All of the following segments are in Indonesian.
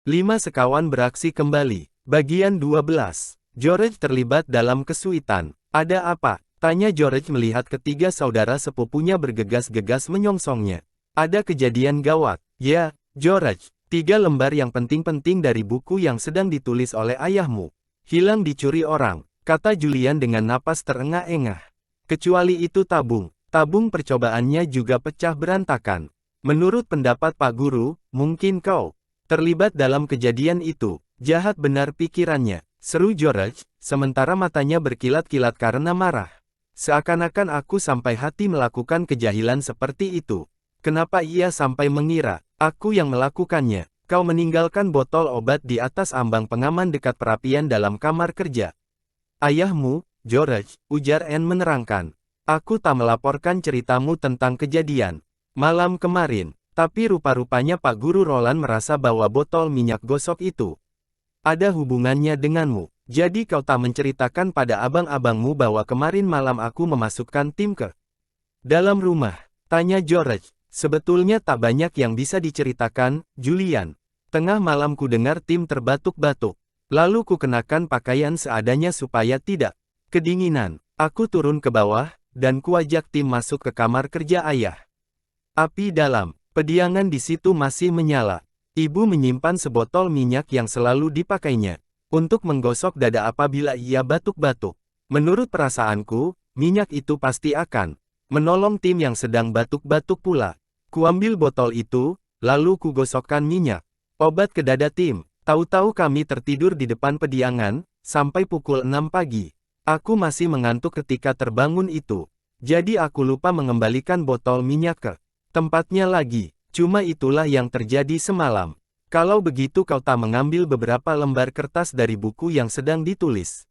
5 sekawan beraksi kembali. Bagian 12. George terlibat dalam kesulitan. Ada apa? Tanya George melihat ketiga saudara sepupunya bergegas-gegas menyongsongnya. Ada kejadian gawat. Ya, George. 3 lembar yang penting-penting dari buku yang sedang ditulis oleh ayahmu hilang dicuri orang, kata Julian dengan napas terengah-engah. Kecuali itu tabung percobaannya juga pecah berantakan. Menurut pendapat Pak Guru, mungkin kau terlibat dalam kejadian itu. Jahat benar pikirannya, seru George, sementara matanya berkilat-kilat karena marah. Seakan-akan aku sampai hati melakukan kejahilan seperti itu. Kenapa ia sampai mengira aku yang melakukannya? Kau meninggalkan botol obat di atas ambang pengaman dekat perapian dalam kamar kerja. Ayahmu, George, ujar Anne menerangkan. Aku tak melaporkan ceritamu tentang kejadian malam kemarin. Tapi rupa-rupanya Pak Guru Roland merasa bahwa botol minyak gosok itu ada hubungannya denganmu. Jadi kau tak menceritakan pada abang-abangmu bahwa kemarin malam aku memasukkan tim ke dalam rumah? Tanya George. Sebetulnya tak banyak yang bisa diceritakan, Julian. Tengah malam ku dengar tim terbatuk-batuk. Lalu ku kenakan pakaian seadanya supaya tidak kedinginan. Aku turun ke bawah, dan kuajak tim masuk ke kamar kerja ayah. Api dalam pediangan di situ masih menyala. Ibu menyimpan sebotol minyak yang selalu dipakainya untuk menggosok dada apabila ia batuk-batuk. Menurut perasaanku, minyak itu pasti akan menolong tim yang sedang batuk-batuk pula. Kuambil botol itu, lalu kugosokkan minyak obat ke dada tim. Tahu-tahu kami tertidur di depan pediangan sampai pukul 6 pagi. Aku masih mengantuk ketika terbangun itu. Jadi aku lupa mengembalikan botol minyak ke tempatnya lagi. Cuma itulah yang terjadi semalam. Kalau begitu kau tak mengambil beberapa lembar kertas dari buku yang sedang ditulis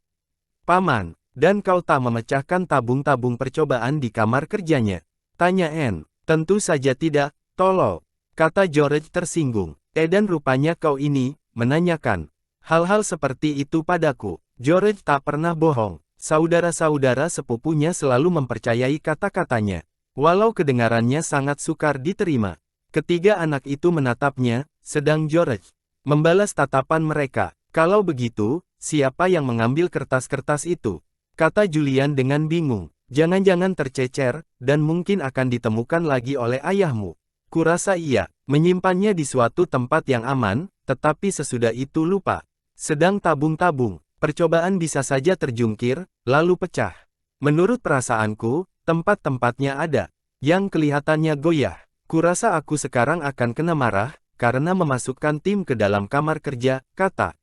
Paman, dan kau tak memecahkan tabung-tabung percobaan di kamar kerjanya? Tanya Anne. Tentu saja tidak, tolol, kata George tersinggung. Dan rupanya kau ini menanyakan hal-hal seperti itu padaku. George tak pernah bohong. Saudara-saudara sepupunya selalu mempercayai kata-katanya. Walau kedengarannya sangat sukar diterima. Ketiga anak itu menatapnya, sedang George membalas tatapan mereka. Kalau begitu, siapa yang mengambil kertas-kertas itu? Kata Julian dengan bingung. Jangan-jangan tercecer, dan mungkin akan ditemukan lagi oleh ayahmu. Kurasa ia menyimpannya di suatu tempat yang aman, tetapi sesudah itu lupa. Sedang tabung-tabung percobaan bisa saja terjungkir, lalu pecah. Menurut perasaanku, tempat-tempatnya ada yang kelihatannya goyah. Kurasa aku sekarang akan kena marah, karena memasukkan tim ke dalam kamar kerja, kata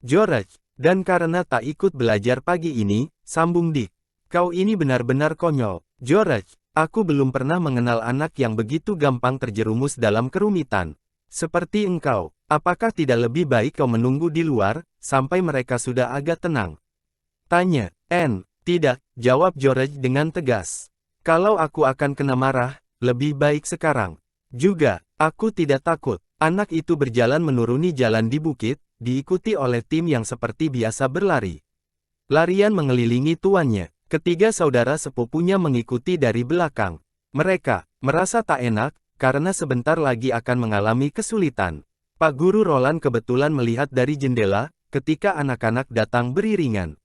George. Dan karena tak ikut belajar pagi ini, sambung Dick. Kau ini benar-benar konyol, George. Aku belum pernah mengenal anak yang begitu gampang terjerumus dalam kerumitan seperti engkau. Apakah tidak lebih baik kau menunggu di luar, sampai mereka sudah agak tenang? Tanya Anne. Tidak, jawab George dengan tegas. Kalau aku akan kena marah, lebih baik sekarang. Juga, aku tidak takut. Anak itu berjalan menuruni jalan di bukit, diikuti oleh tim yang seperti biasa berlari. Larian mengelilingi tuannya. Ketiga saudara sepupunya mengikuti dari belakang. Mereka merasa tak enak, karena sebentar lagi akan mengalami kesulitan. Pak Guru Roland kebetulan melihat dari jendela, ketika anak-anak datang beriringan.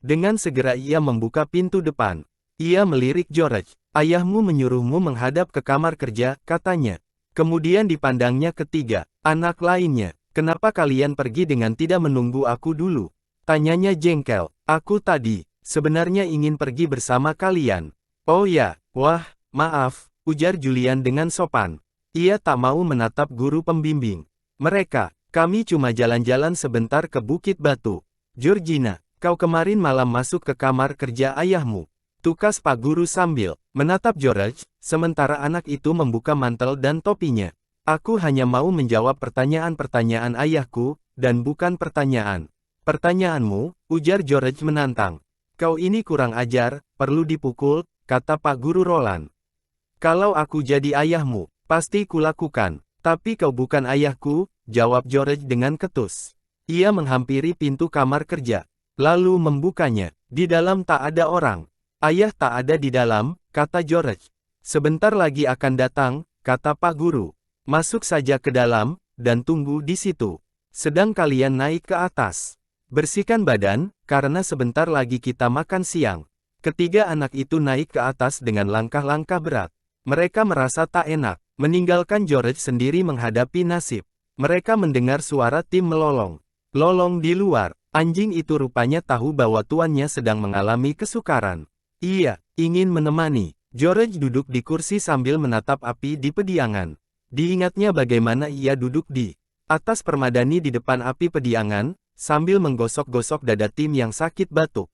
Dengan segera ia membuka pintu depan. Ia melirik George. Ayahmu menyuruhmu menghadap ke kamar kerja, katanya. Kemudian dipandangnya ketiga anak lainnya. Kenapa kalian pergi dengan tidak menunggu aku dulu? Tanyanya jengkel. Aku tadi sebenarnya ingin pergi bersama kalian. Oh ya, wah, maaf, ujar Julian dengan sopan. Ia tak mau menatap guru pembimbing mereka. Kami cuma jalan-jalan sebentar ke Bukit Batu. Georgina, kau kemarin malam masuk ke kamar kerja ayahmu? Tukas Pak Guru sambil menatap George, sementara anak itu membuka mantel dan topinya. Aku hanya mau menjawab pertanyaan-pertanyaan ayahku, dan bukan pertanyaan. Pertanyaanmu, ujar George menantang. Kau ini kurang ajar, perlu dipukul, kata Pak Guru Roland. Kalau aku jadi ayahmu, pasti kulakukan. Tapi kau bukan ayahku, jawab George dengan ketus. Ia menghampiri pintu kamar kerja, lalu membukanya. Di dalam tak ada orang. Ayah tak ada di dalam, kata George. Sebentar lagi akan datang, kata Pak Guru. Masuk saja ke dalam, dan tunggu di situ. Sedang kalian naik ke atas. Bersihkan badan, karena sebentar lagi kita makan siang. Ketiga anak itu naik ke atas dengan langkah-langkah berat. Mereka merasa tak enak, meninggalkan George sendiri menghadapi nasib. Mereka mendengar suara tim melolong. Lolong di luar, anjing itu rupanya tahu bahwa tuannya sedang mengalami kesukaran. Ia ingin menemani. George duduk di kursi sambil menatap api di pediangan. Diingatnya bagaimana ia duduk di atas permadani di depan api pediangan, sambil menggosok-gosok dada tim yang sakit batuk.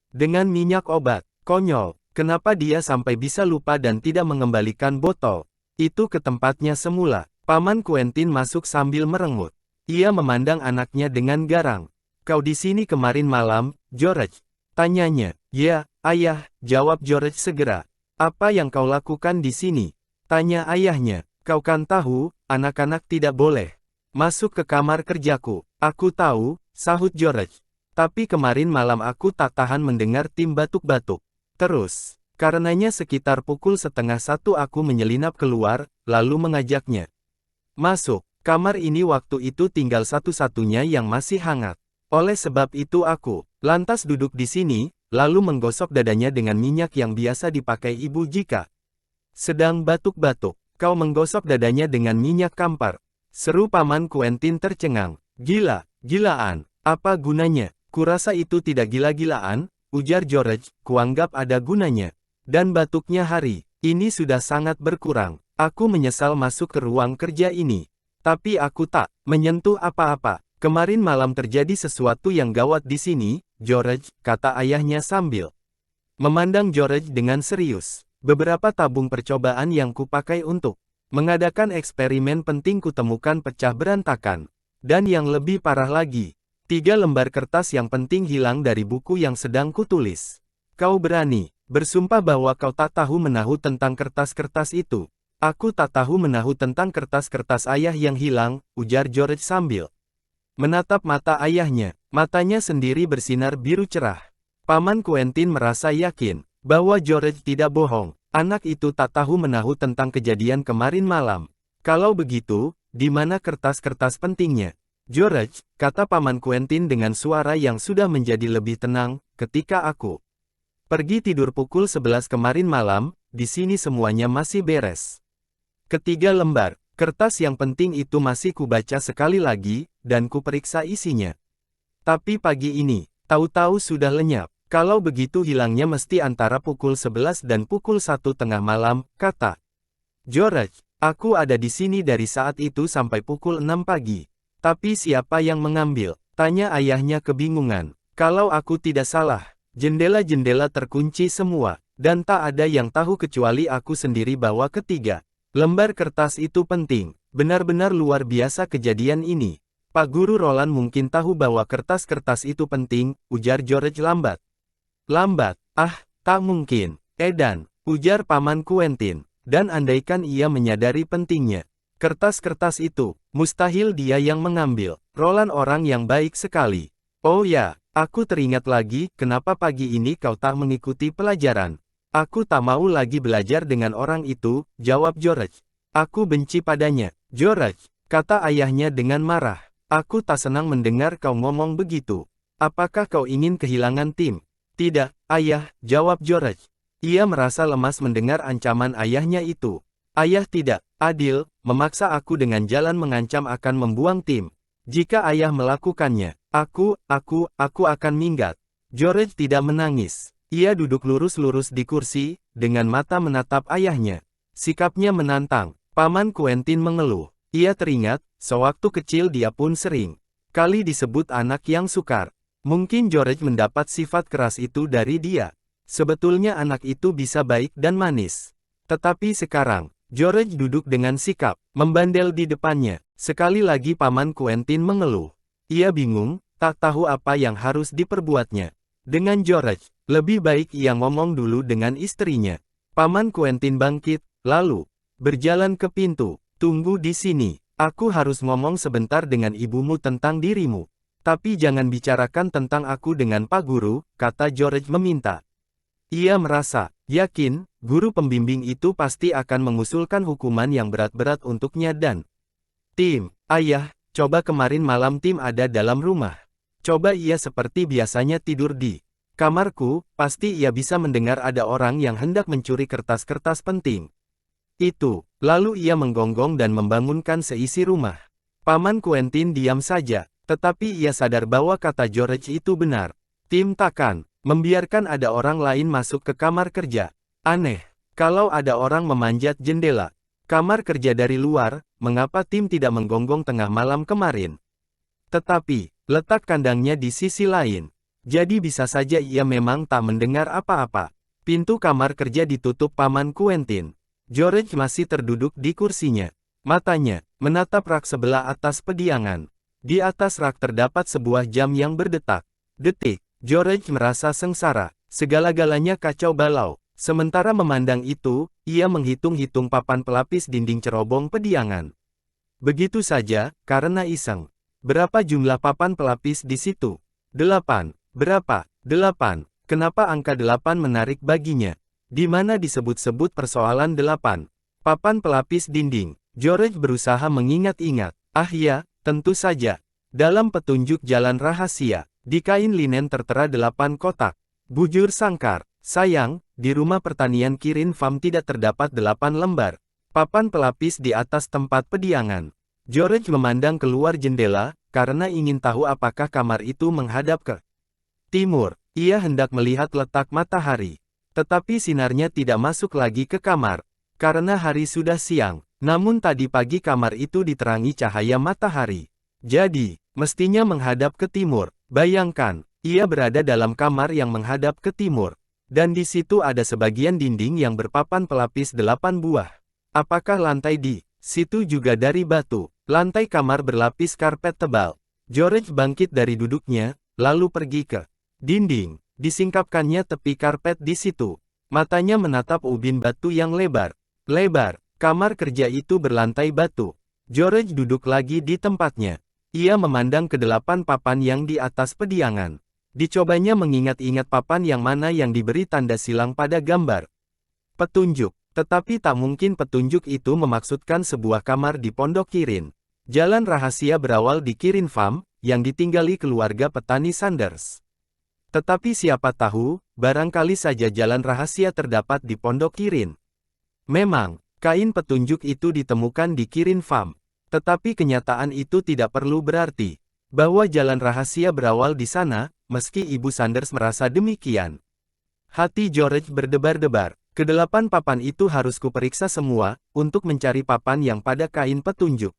Dengan minyak obat, konyol, kenapa dia sampai bisa lupa dan tidak mengembalikan botol itu ke tempatnya semula. Paman Quentin masuk sambil merengut. Ia memandang anaknya dengan garang. Kau di sini kemarin malam, George? Tanyanya. Ya, ayah, jawab George segera. Apa yang kau lakukan di sini? Tanya ayahnya. Kau kan tahu, anak-anak tidak boleh masuk ke kamar kerjaku. Aku tahu, sahut George. Tapi kemarin malam aku tak tahan mendengar tim batuk-batuk. Terus, karenanya sekitar pukul 12:30 aku menyelinap keluar, lalu mengajaknya masuk. Kamar ini waktu itu tinggal satu-satunya yang masih hangat. Oleh sebab itu aku lantas duduk di sini, lalu menggosok dadanya dengan minyak yang biasa dipakai ibu jika sedang batuk-batuk. Kau menggosok dadanya dengan minyak kampar, seru Paman Quentin tercengang. Gila-gilaan, apa gunanya? Kurasa itu tidak gila-gilaan, ujar George, kuanggap ada gunanya. Dan batuknya hari ini sudah sangat berkurang. Aku menyesal masuk ke ruang kerja ini. Tapi aku tak menyentuh apa-apa. Kemarin malam terjadi sesuatu yang gawat di sini, George, kata ayahnya sambil memandang George dengan serius. Beberapa tabung percobaan yang kupakai untuk mengadakan eksperimen penting kutemukan pecah berantakan. Dan yang lebih parah lagi, 3 lembar kertas yang penting hilang dari buku yang sedang kutulis. Kau berani bersumpah bahwa kau tak tahu menahu tentang kertas-kertas itu. Aku tak tahu menahu tentang kertas-kertas ayah yang hilang, ujar George sambil menatap mata ayahnya. Matanya sendiri bersinar biru cerah. Paman Quentin merasa yakin bahwa George tidak bohong. Anak itu tak tahu menahu tentang kejadian kemarin malam. Kalau begitu, di mana kertas-kertas pentingnya? George, kata Paman Quentin dengan suara yang sudah menjadi lebih tenang, ketika aku pergi tidur pukul 11 kemarin malam, di sini semuanya masih beres. Ketiga lembar kertas yang penting itu masih kubaca sekali lagi, dan kuperiksa isinya. Tapi pagi ini, tahu-tahu sudah lenyap. Kalau begitu hilangnya mesti antara pukul 11 dan pukul 1 tengah malam, kata George. Aku ada di sini dari saat itu sampai pukul 6 pagi. Tapi siapa yang mengambil? Tanya ayahnya kebingungan. Kalau aku tidak salah, jendela-jendela terkunci semua, dan tak ada yang tahu kecuali aku sendiri bahwa ketiga lembar kertas itu penting. Benar-benar luar biasa kejadian ini. Pak Guru Roland mungkin tahu bahwa kertas-kertas itu penting, ujar George lambat. Lambat, tak mungkin, Edan, ujar Paman Quentin. Dan andaikan ia menyadari pentingnya kertas-kertas itu, mustahil dia yang mengambil. Roland orang yang baik sekali. Oh ya, aku teringat lagi, kenapa pagi ini kau tak mengikuti pelajaran? Aku tak mau lagi belajar dengan orang itu, jawab George. Aku benci padanya. George, kata ayahnya dengan marah. Aku tak senang mendengar kau ngomong begitu. Apakah kau ingin kehilangan tim? Tidak, ayah, jawab George. Ia merasa lemas mendengar ancaman ayahnya itu. Ayah tidak adil, memaksa aku dengan jalan mengancam akan membuang tim. Jika ayah melakukannya, aku akan minggat. George tidak menangis. Ia duduk lurus-lurus di kursi, dengan mata menatap ayahnya. Sikapnya menantang. Paman Quentin mengeluh. Ia teringat, sewaktu kecil dia pun sering kali disebut anak yang sukar. Mungkin George mendapat sifat keras itu dari dia. Sebetulnya anak itu bisa baik dan manis. Tetapi sekarang, George duduk dengan sikap membandel di depannya. Sekali lagi Paman Quentin mengeluh. Ia bingung, tak tahu apa yang harus diperbuatnya. Dengan George, lebih baik ia ngomong dulu dengan istrinya. Paman Quentin bangkit, lalu berjalan ke pintu. Tunggu di sini. Aku harus ngomong sebentar dengan ibumu tentang dirimu. Tapi jangan bicarakan tentang aku dengan Pak Guru, kata George meminta. Ia merasa yakin, guru pembimbing itu pasti akan mengusulkan hukuman yang berat-berat untuknya dan tim. Ayah, coba kemarin malam Tim ada dalam rumah. Coba ia seperti biasanya tidur di kamarku, pasti ia bisa mendengar ada orang yang hendak mencuri kertas-kertas penting. Itu, lalu ia menggonggong dan membangunkan seisi rumah. Paman Quentin diam saja, tetapi ia sadar bahwa kata George itu benar. Tim takkan membiarkan ada orang lain masuk ke kamar kerja. Aneh, kalau ada orang memanjat jendela kamar kerja dari luar, mengapa Tim tidak menggonggong tengah malam kemarin? Tetapi, letak kandangnya di sisi lain. Jadi bisa saja ia memang tak mendengar apa-apa. Pintu kamar kerja ditutup Paman Quentin. George masih terduduk di kursinya. Matanya menatap rak sebelah atas pediangan. Di atas rak terdapat sebuah jam yang berdetak. Detik, George merasa sengsara. Segala-galanya kacau balau. Sementara memandang itu, ia menghitung-hitung papan pelapis dinding cerobong pediangan. Begitu saja, karena iseng. Berapa jumlah papan pelapis di situ? 8. Berapa? 8. Kenapa angka 8 menarik baginya? Di mana disebut-sebut persoalan 8? Papan pelapis dinding. George berusaha mengingat-ingat. Ah ya, tentu saja. Dalam petunjuk jalan rahasia, di kain linen tertera 8 kotak. Bujur sangkar. Sayang, di rumah pertanian Kirin Farm tidak terdapat 8 lembar papan pelapis di atas tempat pediangan. George memandang keluar jendela, karena ingin tahu apakah kamar itu menghadap ke timur. Ia hendak melihat letak matahari. Tetapi sinarnya tidak masuk lagi ke kamar, karena hari sudah siang. Namun tadi pagi kamar itu diterangi cahaya matahari. Jadi, mestinya menghadap ke timur. Bayangkan, ia berada dalam kamar yang menghadap ke timur. Dan di situ ada sebagian dinding yang berpapan pelapis 8 buah. Apakah lantai di situ juga dari batu? Lantai kamar berlapis karpet tebal. George bangkit dari duduknya, lalu pergi ke dinding. Disingkapkannya tepi karpet di situ. Matanya menatap ubin batu yang lebar. Kamar kerja itu berlantai batu. George duduk lagi di tempatnya. Ia memandang ke 8 papan yang di atas pediangan. Dicobanya mengingat-ingat papan yang mana yang diberi tanda silang pada gambar petunjuk. Tetapi tak mungkin petunjuk itu memaksudkan sebuah kamar di Pondok Kirin. Jalan rahasia berawal di Kirin Farm, yang ditinggali keluarga petani Sanders. Tetapi siapa tahu, barangkali saja jalan rahasia terdapat di Pondok Kirin. Memang, kain petunjuk itu ditemukan di Kirin Farm. Tetapi kenyataan itu tidak perlu berarti bahwa jalan rahasia berawal di sana, meski Ibu Sanders merasa demikian. Hati George berdebar-debar. Ke-8 papan itu harus kuperiksa semua, untuk mencari papan yang pada kain petunjuk.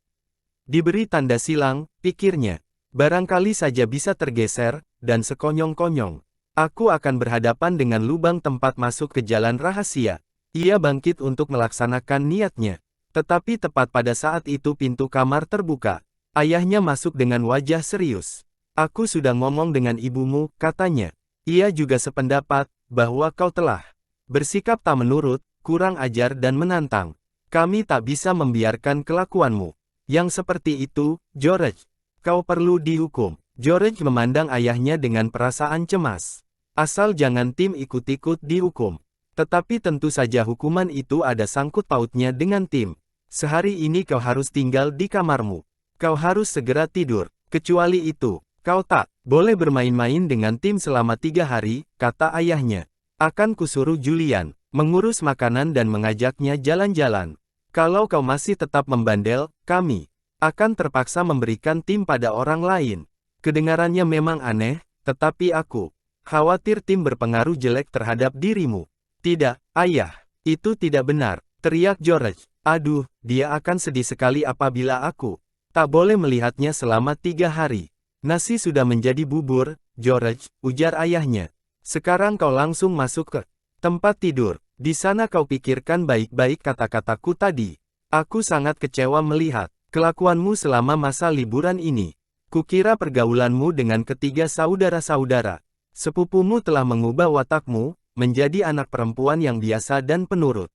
Diberi tanda silang, pikirnya. Barangkali saja bisa tergeser, dan sekonyong-konyong. Aku akan berhadapan dengan lubang tempat masuk ke jalan rahasia. Ia bangkit untuk melaksanakan niatnya. Tetapi tepat pada saat itu pintu kamar terbuka. Ayahnya masuk dengan wajah serius. Aku sudah ngomong dengan ibumu, katanya. Ia juga sependapat, bahwa kau telah bersikap tak menurut, kurang ajar dan menantang. Kami tak bisa membiarkan kelakuanmu yang seperti itu, George. Kau perlu dihukum. George memandang ayahnya dengan perasaan cemas. Asal jangan Tim ikut-ikut dihukum. Tetapi tentu saja hukuman itu ada sangkut pautnya dengan Tim. Sehari ini kau harus tinggal di kamarmu. Kau harus segera tidur. Kecuali itu, kau tak boleh bermain-main dengan Tim selama 3 hari, kata ayahnya. Akan kusuruh Julian mengurus makanan dan mengajaknya jalan-jalan. Kalau kau masih tetap membandel, kami akan terpaksa memberikan Tim pada orang lain. Kedengarannya memang aneh, tetapi aku khawatir Tim berpengaruh jelek terhadap dirimu. Tidak, ayah, itu tidak benar, teriak George. Aduh, dia akan sedih sekali apabila aku tak boleh melihatnya selama 3 hari. Nasi sudah menjadi bubur, George, ujar ayahnya. Sekarang kau langsung masuk ke tempat tidur. Di sana kau pikirkan baik-baik kata-kataku tadi. Aku sangat kecewa melihat kelakuanmu selama masa liburan ini. Kukira pergaulanmu dengan ketiga saudara-saudara sepupumu telah mengubah watakmu menjadi anak perempuan yang biasa dan penurut.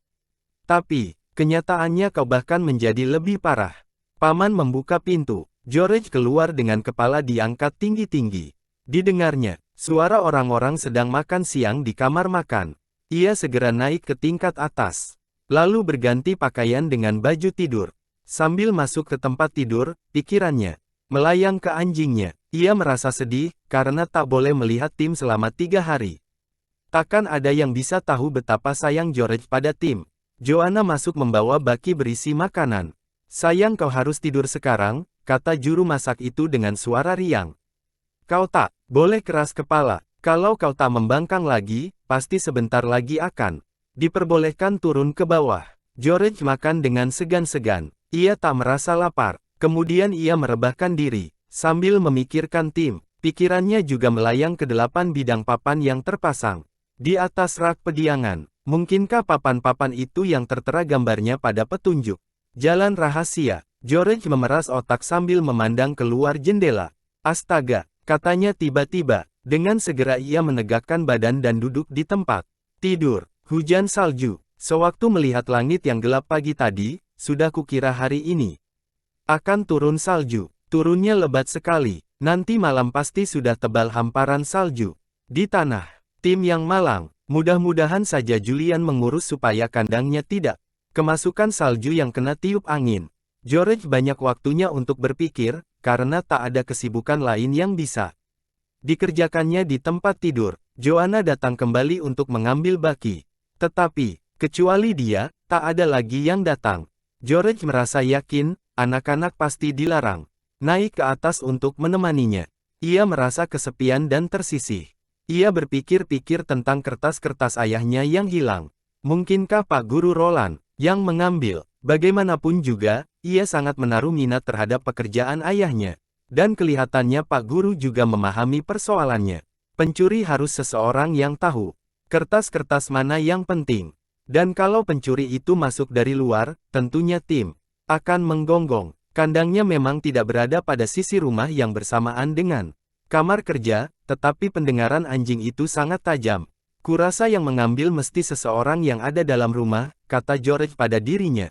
Tapi, kenyataannya kau bahkan menjadi lebih parah. Paman membuka pintu. George keluar dengan kepala diangkat tinggi-tinggi. Didengarnya, suara orang-orang sedang makan siang di kamar makan. Ia segera naik ke tingkat atas. Lalu berganti pakaian dengan baju tidur. Sambil masuk ke tempat tidur, pikirannya melayang ke anjingnya. Ia merasa sedih, karena tak boleh melihat Tim selama 3 hari. Takkan ada yang bisa tahu betapa sayang George pada Tim. Joanna masuk membawa baki berisi makanan. Sayang kau harus tidur sekarang, kata juru masak itu dengan suara riang. Kau tak boleh keras kepala. Kalau kau tak membangkang lagi, pasti sebentar lagi akan diperbolehkan turun ke bawah. George makan dengan segan-segan. Ia tak merasa lapar. Kemudian ia merebahkan diri. Sambil memikirkan Tim, pikirannya juga melayang ke 8 bidang papan yang terpasang di atas rak pediangan. Mungkinkah papan-papan itu yang tertera gambarnya pada petunjuk jalan rahasia? George memeras otak sambil memandang keluar jendela. Astaga, katanya tiba-tiba. Dengan segera ia menegakkan badan dan duduk di tempat tidur. Hujan salju. Sewaktu melihat langit yang gelap pagi tadi, sudah kukira hari ini akan turun salju. Turunnya lebat sekali. Nanti malam pasti sudah tebal hamparan salju di tanah. Tim yang malang. Mudah-mudahan saja Julian mengurus supaya kandangnya tidak kemasukan salju yang kena tiup angin. George banyak waktunya untuk berpikir, karena tak ada kesibukan lain yang bisa dikerjakannya di tempat tidur. Joanna datang kembali untuk mengambil baki. Tetapi, kecuali dia, tak ada lagi yang datang. George merasa yakin, anak-anak pasti dilarang naik ke atas untuk menemaninya. Ia merasa kesepian dan tersisih. Ia berpikir-pikir tentang kertas-kertas ayahnya yang hilang. Mungkinkah Pak Guru Roland yang mengambil? Bagaimanapun juga, ia sangat menaruh minat terhadap pekerjaan ayahnya. Dan kelihatannya Pak Guru juga memahami persoalannya. Pencuri harus seseorang yang tahu kertas-kertas mana yang penting. Dan kalau pencuri itu masuk dari luar, tentunya Tim akan menggonggong. Kandangnya memang tidak berada pada sisi rumah yang bersamaan dengan kamar kerja, tetapi pendengaran anjing itu sangat tajam. Kurasa yang mengambil mesti seseorang yang ada dalam rumah, kata George pada dirinya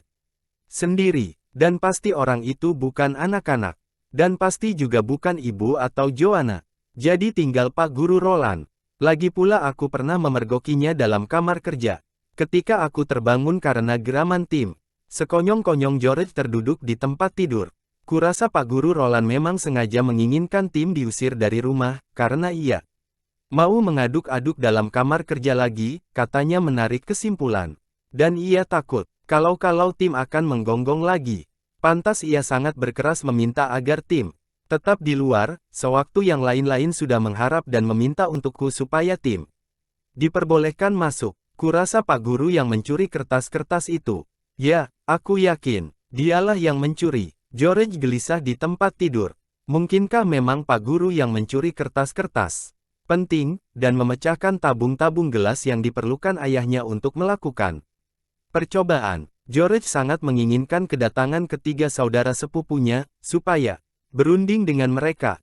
sendiri. Dan pasti orang itu bukan anak-anak. Dan pasti juga bukan ibu atau Joanna. Jadi tinggal Pak Guru Roland. Lagi pula aku pernah memergokinya dalam kamar kerja. Ketika aku terbangun karena geraman Tim. Sekonyong-konyong George terduduk di tempat tidur. Kurasa Pak Guru Roland memang sengaja menginginkan Tim diusir dari rumah, karena ia mau mengaduk-aduk dalam kamar kerja lagi, katanya menarik kesimpulan. Dan ia takut, kalau Tim akan menggonggong lagi. Pantas ia sangat berkeras meminta agar Tim tetap di luar, sewaktu yang lain-lain sudah mengharap dan meminta untukku supaya Tim diperbolehkan masuk. Kurasa Pak Guru yang mencuri kertas-kertas itu. Ya, aku yakin, dialah yang mencuri. George gelisah di tempat tidur. Mungkinkah memang Pak Guru yang mencuri kertas-kertas penting, dan memecahkan tabung-tabung gelas yang diperlukan ayahnya untuk melakukan percobaan? George sangat menginginkan kedatangan ketiga saudara sepupunya, supaya berunding dengan mereka.